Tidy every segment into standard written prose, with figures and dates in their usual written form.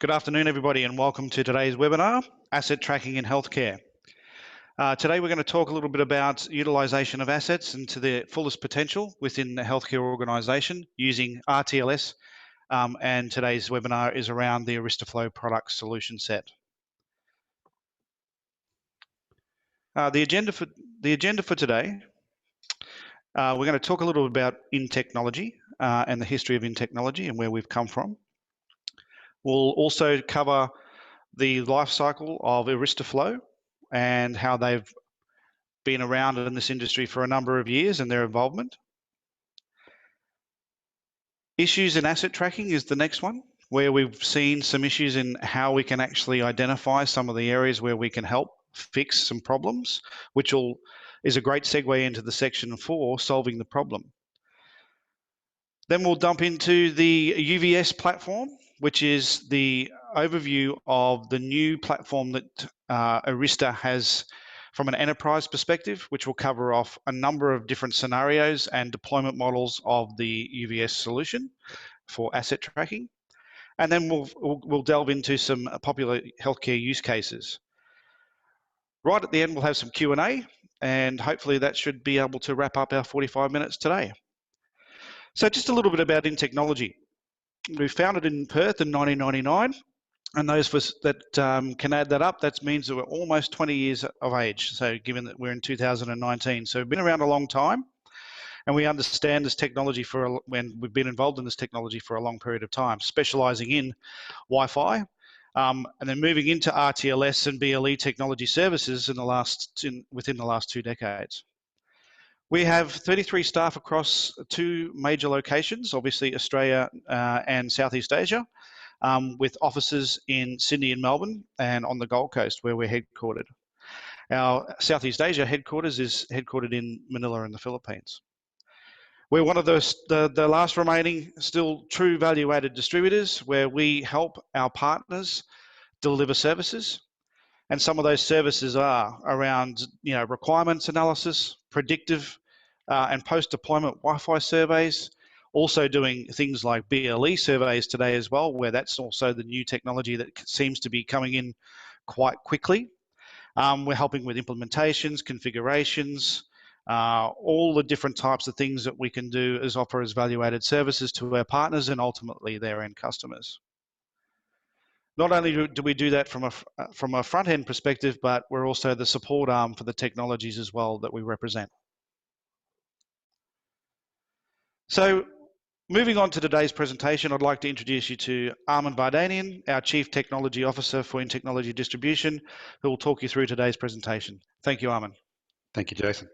Good afternoon, everybody, and welcome to today's webinar, Asset Tracking in Healthcare. Today we're going to talk a little bit about utilisation of assets and to their fullest potential within the healthcare organisation using RTLS, and today's webinar is around the AiRISTA Flow product solution set. The agenda for today, we're going to talk a little bit about in technology and the history of in technology and where we've come from. We'll also cover the life cycle of AiRISTA Flow and how they've been around in this industry for a number of years and their involvement. Issues in asset tracking is the next one, where we've seen some issues in how we can actually identify some of the areas where we can help fix some problems, which is a great segue into the section 4, solving the problem. Then we'll dump into the UVS platform, which is the overview of the new platform that AiRISTA has from an enterprise perspective, which will cover off a number of different scenarios and deployment models of the UVS solution for asset tracking. And then we'll delve into some popular healthcare use cases. Right at the end, we'll have some Q&A, and hopefully that should be able to wrap up our 45 minutes today. So just a little bit about in technology. We founded in Perth in 1999, and those of us that can add that up, that means that we're almost 20 years of age. So given that we're in 2019, so we've been around a long time, and we understand this technology when we've been involved in this technology for a long period of time, specialising in Wi-Fi, and then moving into RTLS and BLE technology services within the last 2 decades. We have 33 staff across 2 major locations, obviously Australia and Southeast Asia, with offices in Sydney and Melbourne and on the Gold Coast where we're headquartered. Our Southeast Asia headquarters is headquartered in Manila in the Philippines. We're one of the last remaining still true value-added distributors where we help our partners deliver services. And some of those services are around, requirements analysis, predictive and post-deployment Wi-Fi surveys, also doing things like BLE surveys today as well, where that's also the new technology that seems to be coming in quite quickly. We're helping with implementations, configurations, all the different types of things that we can do as offer as value-added services to our partners and ultimately their end customers. Not only do we do that from a front-end perspective, but we're also the support arm for the technologies as well that we represent. So moving on to today's presentation, I'd like to introduce you to Mar2019, our Chief Technology Officer for In Technology Distribution, who will talk you through today's presentation. Thank you, Armin. Thank you, Jason.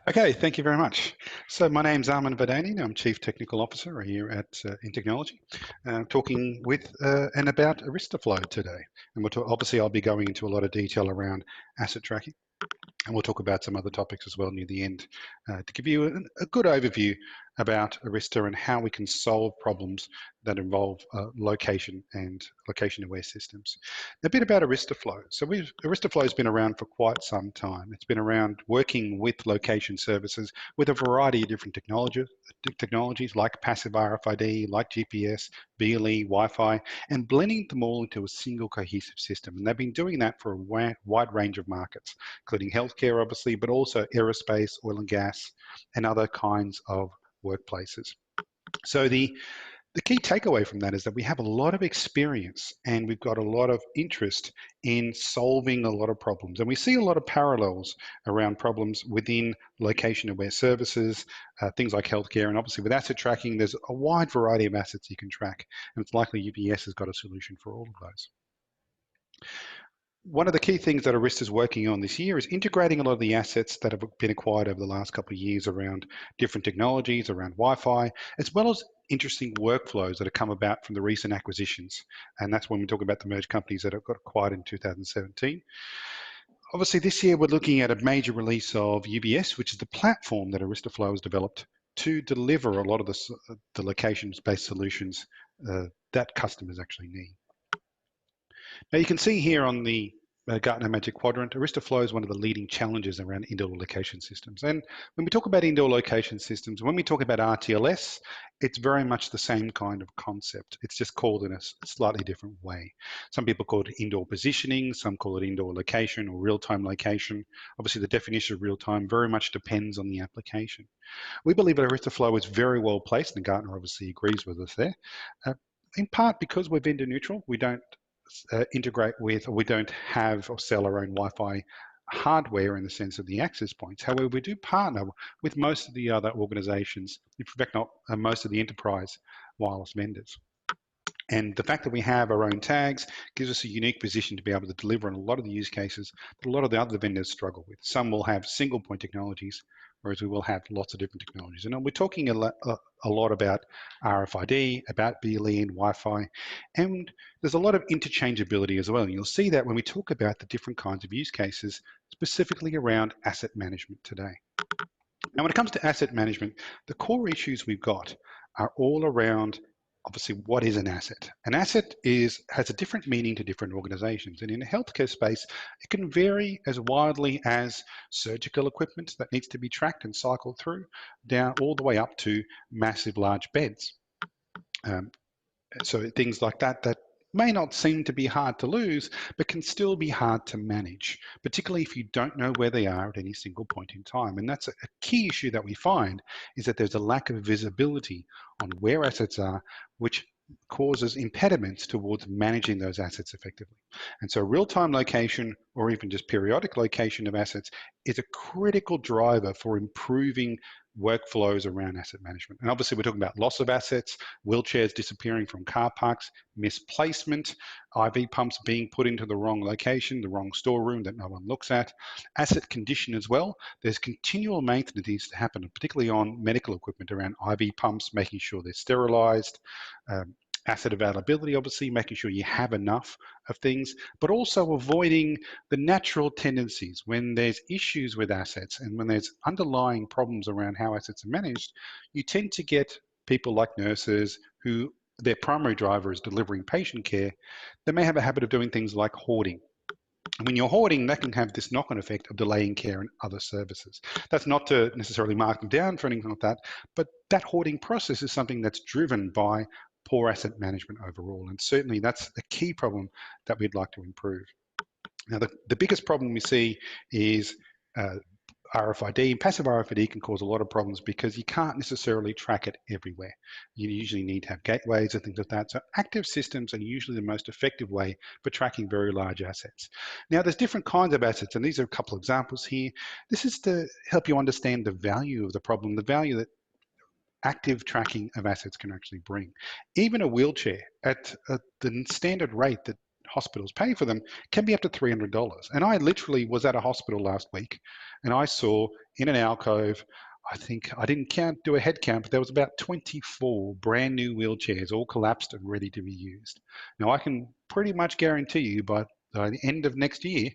Okay, thank you very much. So my name's Mar2019. I'm Chief Technical Officer here at In Technology, talking with and about AiRISTA Flow today. And obviously I'll be going into a lot of detail around asset tracking, and we'll talk about some other topics as well near the end to give you a good overview about AiRISTA and how we can solve problems that involve location and location-aware systems. A bit about AiRISTA Flow. So AiRISTA Flow has been around for quite some time. It's been around working with location services with a variety of different technologies like passive RFID, like GPS, BLE, Wi-Fi, and blending them all into a single cohesive system. And they've been doing that for a wide range of markets, including healthcare, obviously, but also aerospace, oil and gas, and other kinds of workplaces. So the key takeaway from that is that we have a lot of experience and we've got a lot of interest in solving a lot of problems. And we see a lot of parallels around problems within location-aware services, things like healthcare, and obviously with asset tracking, there's a wide variety of assets you can track. And it's likely UPS has got a solution for all of those. One of the key things that AiRISTA is working on this year is integrating a lot of the assets that have been acquired over the last couple of years around different technologies, around Wi-Fi, as well as interesting workflows that have come about from the recent acquisitions. And that's when we talk about the merged companies that have got acquired in 2017. Obviously, this year we're looking at a major release of UBS, which is the platform that AiRISTA Flow has developed to deliver a lot of the locations-based solutions that customers actually need. Now you can see here on the Gartner Magic Quadrant, ARISTA flow is one of the leading challenges around indoor location systems. And when we talk about indoor location systems, when we talk about RTLS, it's very much the same kind of concept. It's just called in a slightly different way. Some people call it indoor positioning, some call it indoor location or real-time location. Obviously, the definition of real-time very much depends on the application. We believe that ARISTA flow is very well placed, and Gartner obviously agrees with us there. In part because we're vendor neutral, we don't integrate with, or we don't have or sell our own Wi-Fi hardware in the sense of the access points. However, we do partner with most of the other organizations, in fact not most of the enterprise wireless vendors. And the fact that we have our own tags gives us a unique position to be able to deliver on a lot of the use cases that a lot of the other vendors struggle with. Some will have single point technologies, whereas we will have lots of different technologies. And we're talking a lot about RFID, about BLE and Wi-Fi, and there's a lot of interchangeability as well. And you'll see that when we talk about the different kinds of use cases, specifically around asset management today. Now, when it comes to asset management, the core issues we've got are all around, obviously, what is an asset? An asset has a different meaning to different organizations. And in the healthcare space, it can vary as widely as surgical equipment that needs to be tracked and cycled through, down all the way up to massive large beds. So things like that may not seem to be hard to lose, but can still be hard to manage, particularly if you don't know where they are at any single point in time. And that's a key issue that we find, is that there's a lack of visibility on where assets are, which causes impediments towards managing those assets effectively. And so real-time location, or even just periodic location of assets, is a critical driver for improving workflows around asset management. And obviously we're talking about loss of assets, wheelchairs disappearing from car parks, misplacement, IV pumps being put into the wrong location, the wrong storeroom that no one looks at, asset condition as well. There's continual maintenance that needs to happen, particularly on medical equipment around IV pumps, making sure they're sterilized, asset availability, obviously, making sure you have enough of things, but also avoiding the natural tendencies when there's issues with assets and when there's underlying problems around how assets are managed, you tend to get people like nurses who their primary driver is delivering patient care. They may have a habit of doing things like hoarding. And when you're hoarding, that can have this knock-on effect of delaying care and other services. That's not to necessarily mark them down for anything like that, but that hoarding process is something that's driven by poor asset management overall. And certainly that's a key problem that we'd like to improve. Now, the biggest problem we see is RFID. Passive RFID can cause a lot of problems because you can't necessarily track it everywhere. You usually need to have gateways and things like that. So active systems are usually the most effective way for tracking very large assets. Now, there's different kinds of assets, and these are a couple of examples here. This is to help you understand the value of the problem, the value that active tracking of assets can actually bring. Even a wheelchair at the standard rate that hospitals pay for them can be up to $300. And I literally was at a hospital last week and I saw in an alcove, I think I didn't do a head count, but there was about 24 brand new wheelchairs all collapsed and ready to be used. Now I can pretty much guarantee you by the end of next year,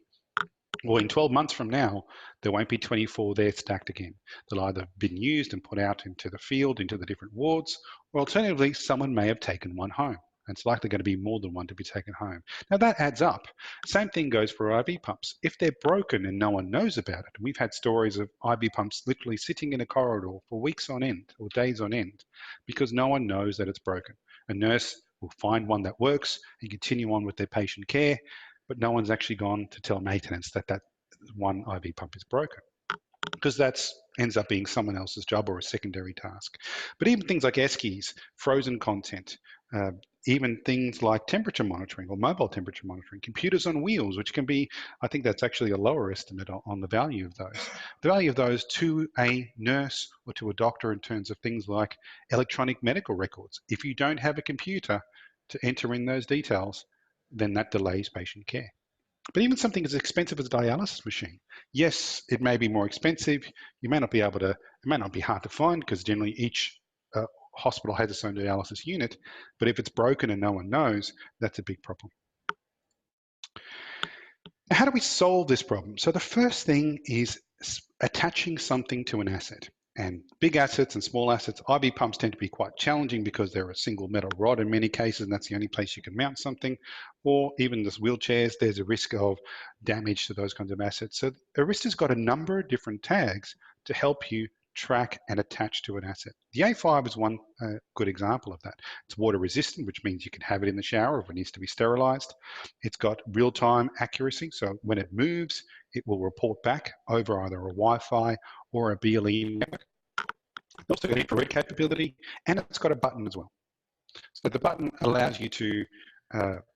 or in 12 months from now, there won't be 24 there stacked again. They'll either have been used and put out into the field, into the different wards, or alternatively, someone may have taken one home. And it's likely going to be more than one to be taken home. Now that adds up. Same thing goes for IV pumps. If they're broken and no one knows about it, we've had stories of IV pumps literally sitting in a corridor for weeks on end or days on end because no one knows that it's broken. A nurse will find one that works and continue on with their patient care, but no one's actually gone to tell maintenance that that one IV pump is broken, because that ends up being someone else's job or a secondary task. But even things like ESCIs, frozen content, even things like temperature monitoring or mobile temperature monitoring, computers on wheels, which can be, I think that's actually a lower estimate on the value of those. The value of those to a nurse or to a doctor in terms of things like electronic medical records. If you don't have a computer to enter in those details, then that delays patient care. But even something as expensive as a dialysis machine, yes, it may be more expensive. You may not be able to, it may not be hard to find because generally each hospital has its own dialysis unit, but if it's broken and no one knows, that's a big problem. How do we solve this problem? So the first thing is attaching something to an asset. And big assets and small assets, IV pumps tend to be quite challenging because they're a single metal rod in many cases, and that's the only place you can mount something. Or even just wheelchairs, there's a risk of damage to those kinds of assets. So ARISTA's got a number of different tags to help you track and attach to an asset. The A5 is one good example of that. It's water resistant, which means you can have it in the shower if it needs to be sterilized. It's got real-time accuracy, so when it moves, it will report back over either a Wi-Fi or a BLE network. It's also got infrared capability, and it's got a button as well. So the button allows you to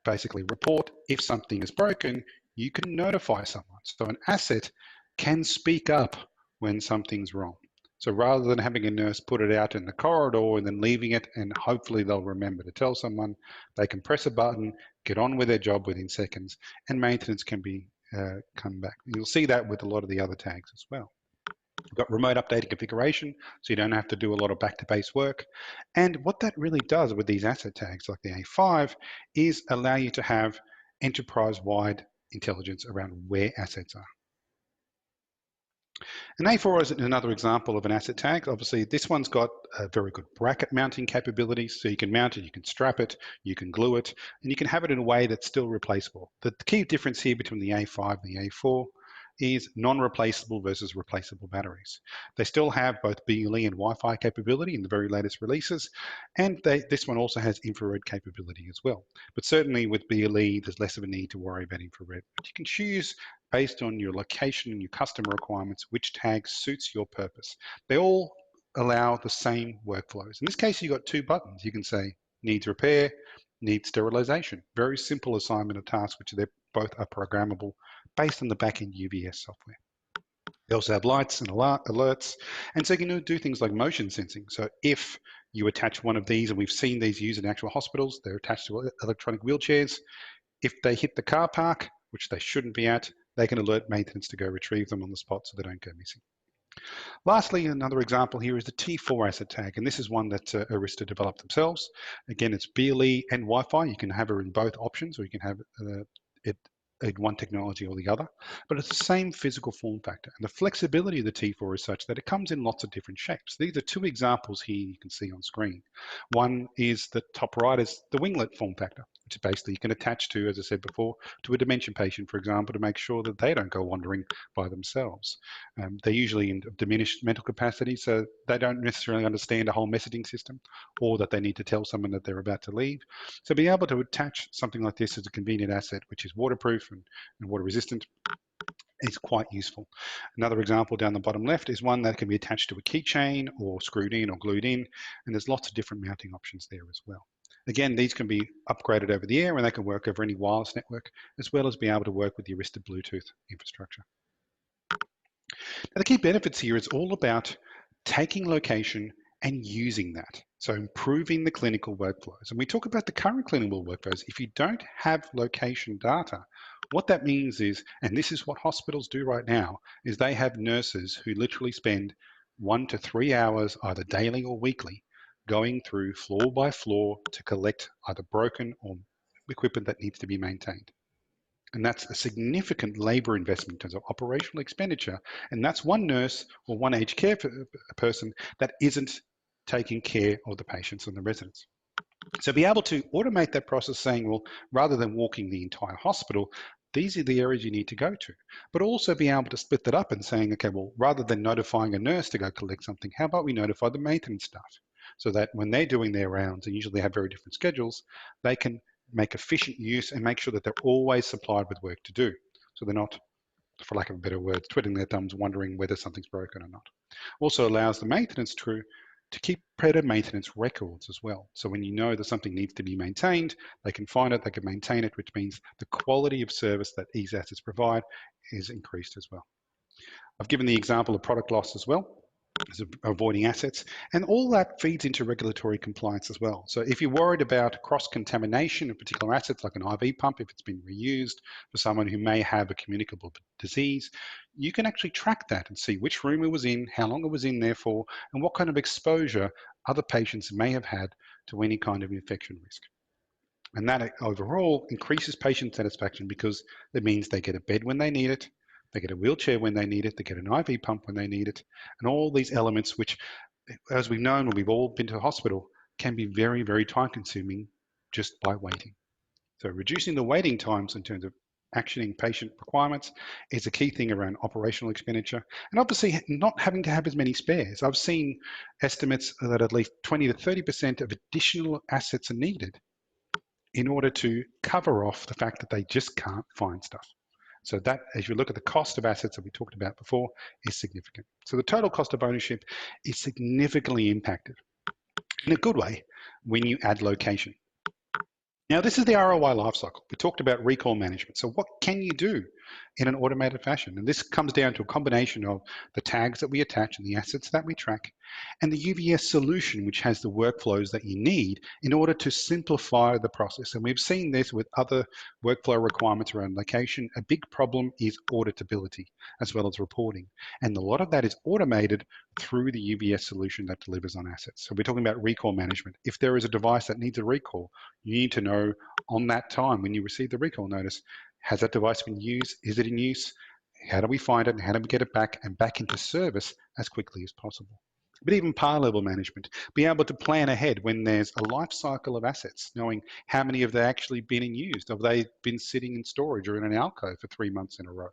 basically report if something is broken. You can notify someone. So an asset can speak up when something's wrong. So rather than having a nurse put it out in the corridor and then leaving it, and hopefully they'll remember to tell someone, they can press a button, get on with their job within seconds, and maintenance can be come back. You'll see that with a lot of the other tags as well. We've got remote updated configuration, so you don't have to do a lot of back-to-base work. And what that really does with these asset tags like the A5 is allow you to have enterprise-wide intelligence around where assets are. An A4 is another example of an asset tag. Obviously, this one's got a very good bracket mounting capabilities, so you can mount it, you can strap it, you can glue it, and you can have it in a way that's still replaceable. The key difference here between the A5 and the A4 is non-replaceable versus replaceable batteries. They still have both BLE and Wi-Fi capability in the very latest releases, and this one also has infrared capability as well. But certainly with BLE, there's less of a need to worry about infrared. But you can choose based on your location and your customer requirements, which tag suits your purpose. They all allow the same workflows. In this case, you've got two buttons. You can say needs repair, needs sterilization. Very simple assignment of tasks, which they both are programmable based on the back-end UVS software. They also have lights and alerts, and so you can do things like motion sensing. So if you attach one of these, and we've seen these used in actual hospitals, they're attached to electronic wheelchairs. If they hit the car park, which they shouldn't be at, they can alert maintenance to go retrieve them on the spot so they don't go missing. Lastly, another example here is the T4 asset tag, and this is one that ARISTA developed themselves. Again, it's BLE and Wi-Fi. You can have it in both options, or you can have it in one technology or the other, but it's the same physical form factor. And the flexibility of the T4 is such that it comes in lots of different shapes. These are two examples here you can see on screen. One is the top right is the winglet form factor, which basically you can attach to, as I said before, to a dementia patient, for example, to make sure that they don't go wandering by themselves. They're usually in diminished mental capacity, so they don't necessarily understand a whole messaging system, or that they need to tell someone that they're about to leave. So being able to attach something like this as a convenient asset, which is waterproof and water resistant, is quite useful. Another example down the bottom left is one that can be attached to a keychain or screwed in or glued in, and there's lots of different mounting options there as well. Again, these can be upgraded over the air and they can work over any wireless network, as well as be able to work with the ARISTA Bluetooth infrastructure. Now, the key benefits here is all about taking location and using that. So improving the clinical workflows. And we talk about the current clinical workflows. If you don't have location data, what that means is, and this is what hospitals do right now, is they have nurses who literally spend 1 to 3 hours either daily or weekly going through floor by floor to collect either broken or equipment that needs to be maintained. And that's a significant labor investment in terms of operational expenditure. And that's one nurse or one aged care person that isn't taking care of the patients and the residents. So be able to automate that process, saying, well, rather than walking the entire hospital, these are the areas you need to go to, but also be able to split that up and saying, okay, well, rather than notifying a nurse to go collect something, how about we notify the maintenance staff so that when they're doing their rounds, and usually they have very different schedules, they can make efficient use and make sure that they're always supplied with work to do. So they're not, for lack of a better word, twiddling their thumbs, wondering whether something's broken or not. Also allows the maintenance crew to keep predator maintenance records as well. So when you know that something needs to be maintained, they can find it, they can maintain it, which means the quality of service that these assets provide is increased as well. I've given the example of product loss as well, as avoiding assets, and all that feeds into regulatory compliance as well. So if you're worried about cross-contamination of particular assets, like an IV pump, if it's been reused for someone who may have a communicable disease, you can actually track that and see which room it was in, how long it was in there for, and what kind of exposure other patients may have had to any kind of infection risk. And that overall increases patient satisfaction because it means they get a bed when they need it, They get a wheelchair when they need it. They get an IV pump when they need it. And all these elements, which, as we've known when we've all been to the hospital, can be very, very time consuming just by waiting. So reducing the waiting times in terms of actioning patient requirements is a key thing around operational expenditure. And obviously not having to have as many spares. I've seen estimates that at least 20 to 30% of additional assets are needed in order to cover off the fact that they just can't find stuff. So that, as you look at the cost of assets that we talked about before, is significant. So the total cost of ownership is significantly impacted in a good way when you add location. Now, this is the ROI lifecycle. We talked about recall management. So what can you do in an automated fashion? And this comes down to a combination of the tags that we attach and the assets that we track, and the UVS solution, which has the workflows that you need in order to simplify the process. And we've seen this with other workflow requirements around location. A big problem is auditability as well as reporting. And a lot of that is automated through the UVS solution that delivers on assets. So we're talking about recall management. If there is a device that needs a recall, you need to know on that time when you receive the recall notice, has that device been used? Is it in use? How do we find it? And how do we get it back and back into service as quickly as possible? But even par level management, be able to plan ahead when there's a life cycle of assets, knowing how many have they actually been in use? Have they been sitting in storage or in an alcove for 3 months in a row?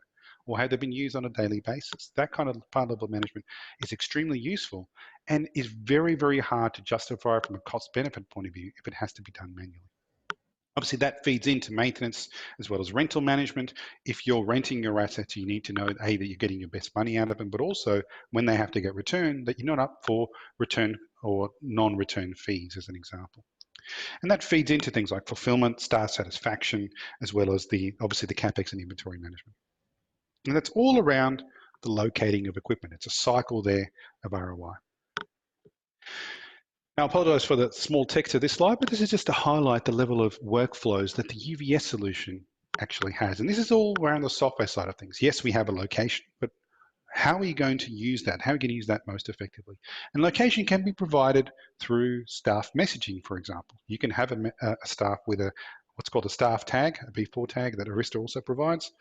Or have they been used on a daily basis? That kind of par level management is extremely useful and is very, very hard to justify from a cost benefit point of view if it has to be done manually. Obviously, that feeds into maintenance as well as rental management. If you're renting your assets, you need to know, A, that you're getting your best money out of them, but also when they have to get returned, that you're not up for return or non-return fees, as an example. And that feeds into things like fulfillment, staff satisfaction, as well as obviously the CapEx and inventory management. And that's all around the locating of equipment. It's a cycle there of ROI. Now, I apologize for the small text of this slide, but this is just to highlight the level of workflows that the UVS solution actually has. And this is all around the software side of things. Yes, we have a location, but how are you going to use that? How are you going to use that most effectively? And location can be provided through staff messaging, for example. You can have a staff with what's called a staff tag, a B4 tag that AiRISTA also provides.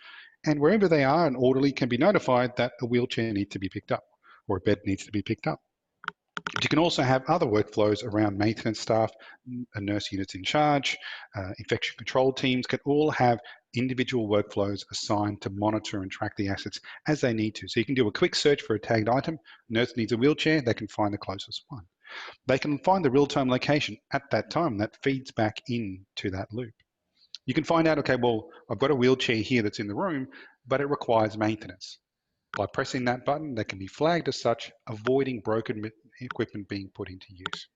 And wherever they are, an orderly can be notified that a wheelchair needs to be picked up or a bed needs to be picked up. But you can also have other workflows around maintenance staff, nurse units in charge, infection control teams can all have individual workflows assigned to monitor and track the assets as they need to. So you can do a quick search for a tagged item. Nurse needs a wheelchair, they can find the closest one. They can find the real-time location at that time. That feeds back into that loop. You can find out, okay, well, I've got a wheelchair here that's in the room, but it requires maintenance. By pressing that button, that can be flagged as such, avoiding broken equipment being put into use.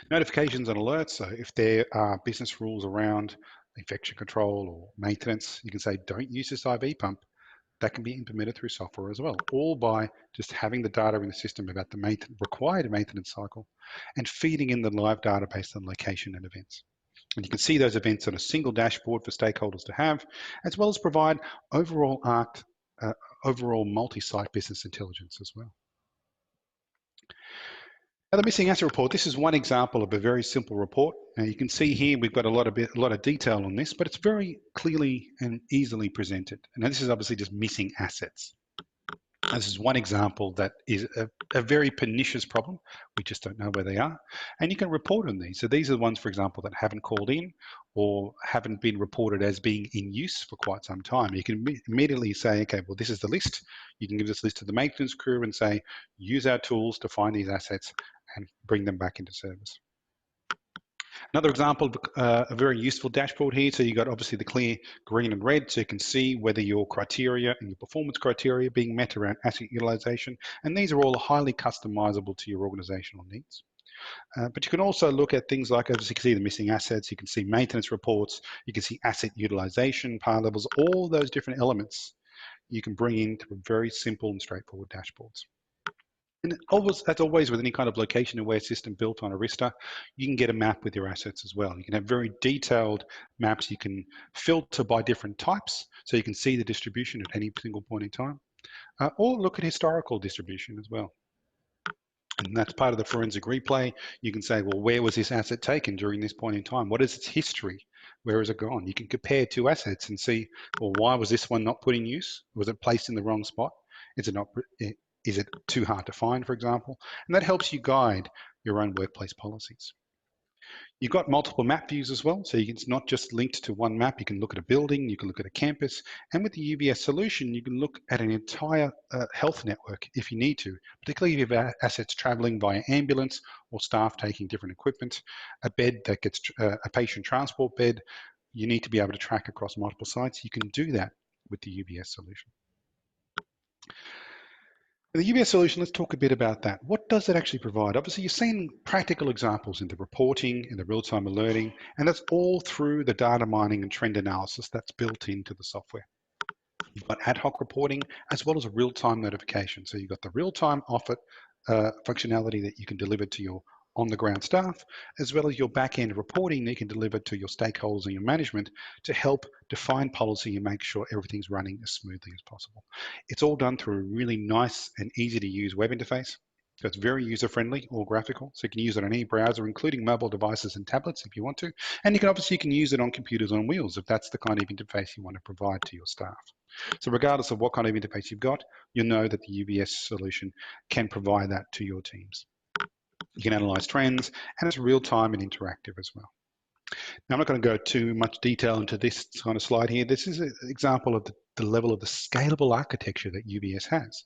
Notifications and alerts, so if there are business rules around infection control or maintenance, you can say, don't use this IV pump. That can be implemented through software as well, all by just having the data in the system about the required maintenance cycle and feeding in the live data based on location and events. And you can see those events on a single dashboard for stakeholders to have, as well as provide overall multi-site business intelligence as well. Now, the missing asset report, this is one example of a very simple report. Now you can see here we've got a lot of detail on this, but it's very clearly and easily presented. And this is obviously just missing assets. This is one example that is a very pernicious problem. We just don't know where they are. And you can report on these. So these are the ones, for example, that haven't called in or haven't been reported as being in use for quite some time. You can immediately say, okay, well, this is the list. You can give this list to the maintenance crew and say, use our tools to find these assets and bring them back into service. Another example of a very useful dashboard here. So you've got obviously the clear green and red, so you can see whether your criteria and your performance criteria are being met around asset utilization. And these are all highly customizable to your organizational needs. But you can also look at things like, as you can see, the missing assets, you can see maintenance reports, you can see asset utilization, par levels, all those different elements you can bring into very simple and straightforward dashboards. And as always with any kind of location-aware system built on AiRISTA, you can get a map with your assets as well. You can have very detailed maps. You can filter by different types, so you can see the distribution at any single point in time, or look at historical distribution as well. And that's part of the forensic replay. You can say, well, where was this asset taken during this point in time? What is its history? Where has it gone? You can compare two assets and see, well, why was this one not put in use? Was it placed in the wrong spot? Is it too hard to find, for example? And that helps you guide your own workplace policies. You've got multiple map views as well, so it's not just linked to one map. You can look at a building, you can look at a campus, and with the UBS solution, you can look at an entire health network if you need to, particularly if you have assets traveling via ambulance or staff taking different equipment, a bed that gets a patient transport bed. You need to be able to track across multiple sites. You can do that with the UBS solution. The UBS solution, let's talk a bit about that. What does it actually provide? Obviously, you've seen practical examples in the reporting, in the real-time alerting, and that's all through the data mining and trend analysis that's built into the software. You've got ad hoc reporting as well as a real-time notification. So you've got the real-time offer functionality that you can deliver to your on-the-ground staff, as well as your back-end reporting that you can deliver to your stakeholders and your management to help define policy and make sure everything's running as smoothly as possible. It's all done through a really nice and easy-to-use web interface. So it's very user-friendly or graphical, so you can use it on any browser, including mobile devices and tablets if you want to. And you can use it on computers on wheels if that's the kind of interface you want to provide to your staff. So regardless of what kind of interface you've got, you'll know that the UBS solution can provide that to your teams. You can analyze trends, and it's real-time and interactive as well. Now, I'm not going to go too much detail into this kind of slide here. This is an example of the level of the scalable architecture that UBS has.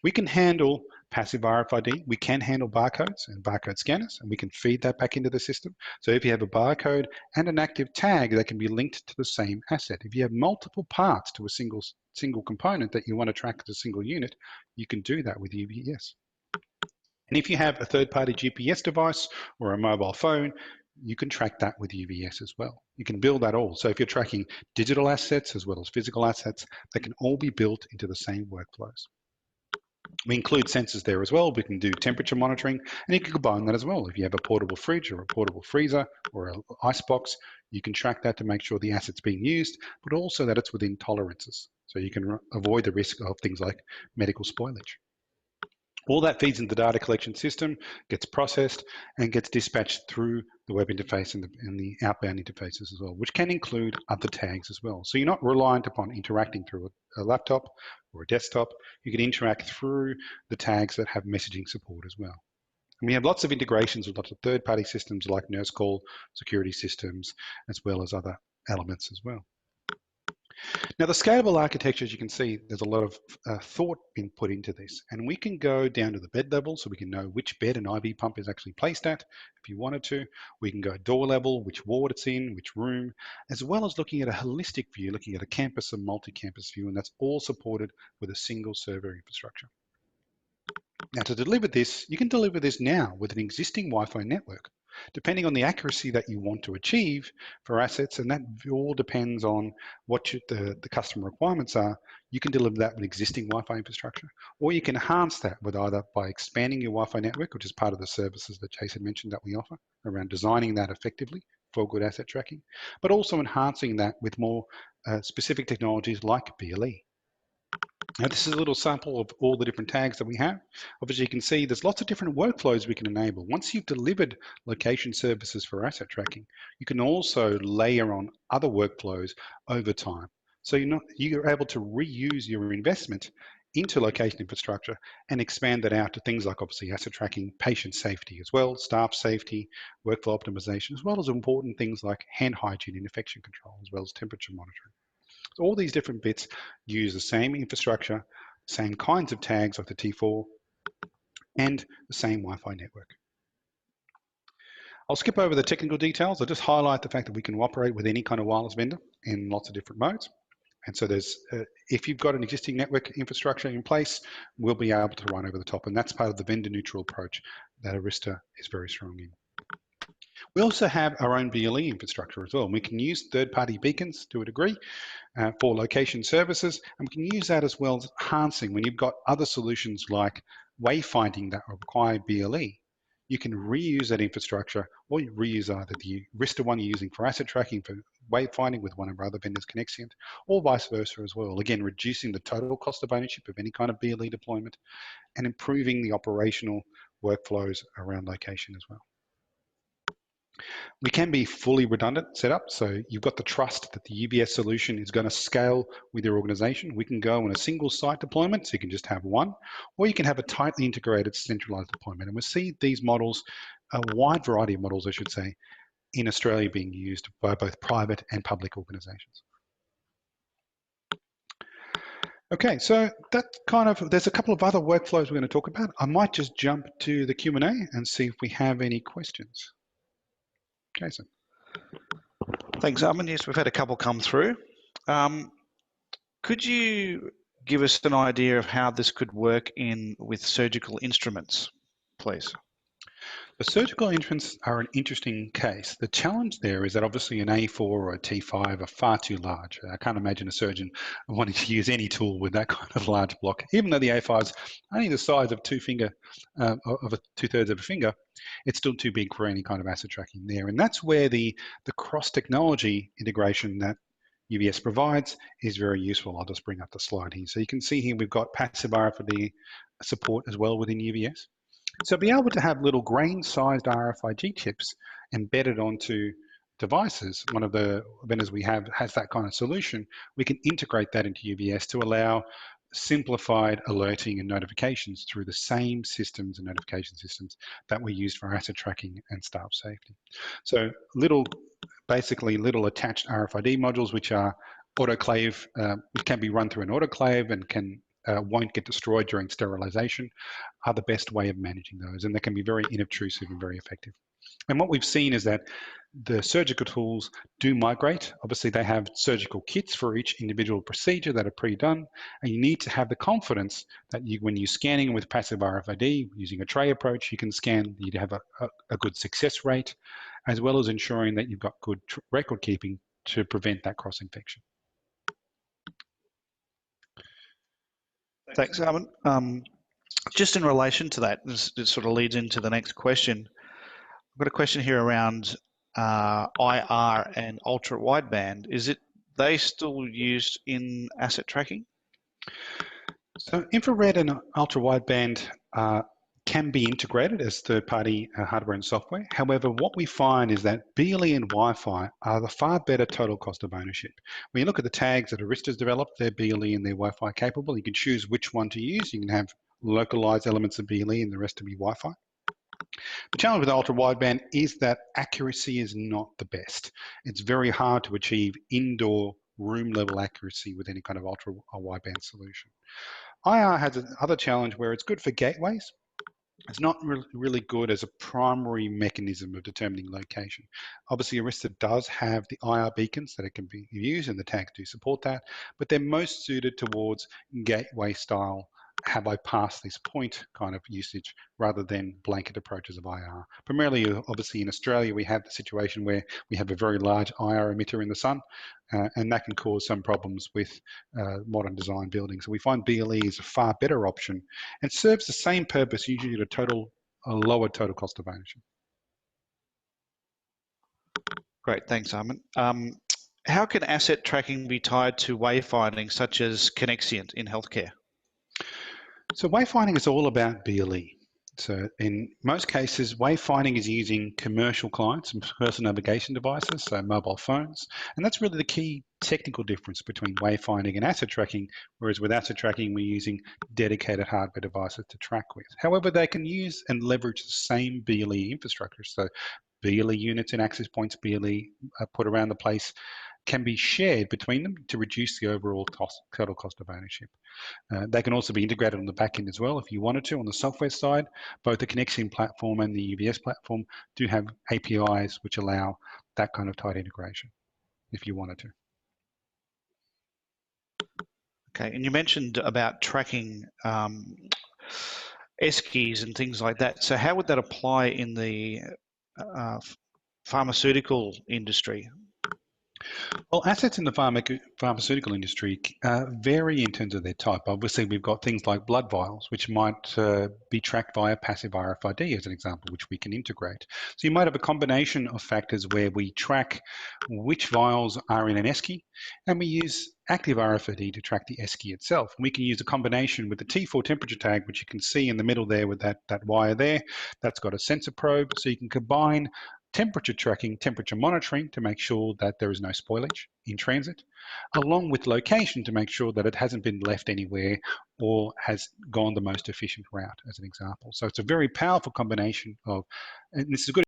We can handle passive RFID. We can handle barcodes and barcode scanners, and we can feed that back into the system. So if you have a barcode and an active tag, that can be linked to the same asset. If you have multiple parts to a single component that you want to track as a single unit, you can do that with UBS. And if you have a third-party GPS device or a mobile phone, you can track that with UBS as well. You can build that all. So if you're tracking digital assets as well as physical assets, they can all be built into the same workflows. We include sensors there as well. We can do temperature monitoring, and you can combine that as well. If you have a portable fridge or a portable freezer or an ice box, you can track that to make sure the asset's being used, but also that it's within tolerances. So you can avoid the risk of things like medical spoilage. All that feeds into the data collection system, gets processed, and gets dispatched through the web interface and the outbound interfaces as well, which can include other tags as well. So you're not reliant upon interacting through a laptop or a desktop. You can interact through the tags that have messaging support as well. And we have lots of integrations with lots of third-party systems like nurse call, security systems, as well as other elements as well. Now, the scalable architecture, as you can see, there's a lot of thought being put into this, and we can go down to the bed level, so we can know which bed an IV pump is actually placed at if you wanted to. We can go door level, which ward it's in, which room, as well as looking at a holistic view, looking at a campus and multi-campus view, and that's all supported with a single server infrastructure. Now, to deliver this, you can deliver this now with an existing Wi-Fi network, depending on the accuracy that you want to achieve for assets, and that all depends on what the customer requirements are. You can deliver that with existing Wi-Fi infrastructure, or you can enhance that with either by expanding your Wi-Fi network, which is part of the services that Jason mentioned that we offer around designing that effectively for good asset tracking, but also enhancing that with more specific technologies like BLE. Now, this is a little sample of all the different tags that we have. Obviously, you can see there's lots of different workflows we can enable. Once you've delivered location services for asset tracking, you can also layer on other workflows over time. So you're able to reuse your investment into location infrastructure and expand that out to things like obviously asset tracking, patient safety as well, staff safety, workflow optimization, as well as important things like hand hygiene and infection control, as well as temperature monitoring. So all these different bits use the same infrastructure, same kinds of tags like the T4, and the same Wi-Fi network. I'll skip over the technical details. I'll just highlight the fact that we can operate with any kind of wireless vendor in lots of different modes. And so if you've got an existing network infrastructure in place, we'll be able to run over the top. And that's part of the vendor neutral approach that AiRISTA is very strong in. We also have our own BLE infrastructure as well. We can use third-party beacons to a degree for location services, and we can use that as well as enhancing when you've got other solutions like wayfinding that require BLE. You can reuse that infrastructure, or you reuse either the ARISTA one you're using for asset tracking for wayfinding with one of our other vendors, Connexiant, or vice versa as well. Again, reducing the total cost of ownership of any kind of BLE deployment and improving the operational workflows around location as well. We can be fully redundant setup, so you've got the trust that the UBS solution is going to scale with your organization. We can go on a single site deployment, so you can just have one, or you can have a tightly integrated centralized deployment. And we see these models, a wide variety of models, I should say, in Australia being used by both private and public organizations. Okay, so that there's a couple of other workflows we're going to talk about. I might just jump to the Q&A and see if we have any questions. Jason. Thanks, Armin. Yes, we've had a couple come through. Could you give us an idea of how this could work with surgical instruments, please? The surgical instruments are an interesting case. The challenge there is that obviously an A4 or a T5 are far too large. I can't imagine a surgeon wanting to use any tool with that kind of large block. Even though the A5 is only the size of two-thirds of a finger, it's still too big for any kind of asset tracking there. And that's where the cross-technology integration that UBS provides is very useful. I'll just bring up the slide here. So you can see here we've got passive RFID support as well within UBS. So be able to have little grain-sized RFID chips embedded onto devices. One of the vendors we have has that kind of solution. We can integrate that into UBS to allow simplified alerting and notifications through the same systems and notification systems that we use for asset tracking and staff safety. So basically little attached RFID modules, which are autoclave, which can be run through an autoclave and won't get destroyed during sterilization, are the best way of managing those, and they can be very inobtrusive and very effective. And what we've seen is that the surgical tools do migrate. Obviously, they have surgical kits for each individual procedure that are pre-done, and you need to have the confidence that when you're scanning with passive RFID using a tray approach, you can scan, you'd have a good success rate, as well as ensuring that you've got good record keeping to prevent that cross-infection. Thanks, Armin. Just in relation to that, this sort of leads into the next question. I've got a question here around IR and ultra wideband. They still used in asset tracking? So infrared and ultra wideband can be integrated as third-party hardware and software. However, what we find is that BLE and Wi-Fi are the far better total cost of ownership. When you look at the tags that AiRISTA's developed, they're BLE and they're Wi-Fi capable. You can choose which one to use. You can have localized elements of BLE and the rest to be Wi-Fi. The challenge with ultra wideband is that accuracy is not the best. It's very hard to achieve indoor room level accuracy with any kind of ultra wideband solution. IR has another challenge where it's good for gateways. It's not really good as a primary mechanism of determining location. Obviously, AiRISTA does have the IR beacons that it can be used, and the tags do support that, but they're most suited towards gateway style, have I passed this point kind of usage rather than blanket approaches of IR. Primarily, obviously in Australia, we have the situation where we have a very large IR emitter in the sun, and that can cause some problems with modern design buildings. So we find BLE is a far better option and serves the same purpose, usually at a lower total cost of ownership. Great, thanks, Armin. How can asset tracking be tied to wayfinding, such as Connexient in healthcare? So wayfinding is all about BLE. So in most cases, wayfinding is using commercial clients and personal navigation devices, so mobile phones. And that's really the key technical difference between wayfinding and asset tracking, whereas with asset tracking, we're using dedicated hardware devices to track with. However, they can use and leverage the same BLE infrastructure. So BLE units and access points BLE put around the place can be shared between them to reduce the overall total cost of ownership. They can also be integrated on the back end as well if you wanted to. On the software side, both the Connexient platform and the UBS platform do have APIs which allow that kind of tight integration if you wanted to. Okay, and you mentioned about tracking ESCIs and things like that. So how would that apply in the pharmaceutical industry? Well, assets in the pharmaceutical industry vary in terms of their type. Obviously, we've got things like blood vials, which might be tracked via passive RFID as an example, which we can integrate. So you might have a combination of factors where we track which vials are in an ESCI, and we use active RFID to track the esky itself. And we can use a combination with the T4 temperature tag, which you can see in the middle there with that wire there. That's got a sensor probe, so you can combine temperature tracking, temperature monitoring to make sure that there is no spoilage in transit, along with location to make sure that it hasn't been left anywhere or has gone the most efficient route, as an example. So it's a very powerful combination of, and this is good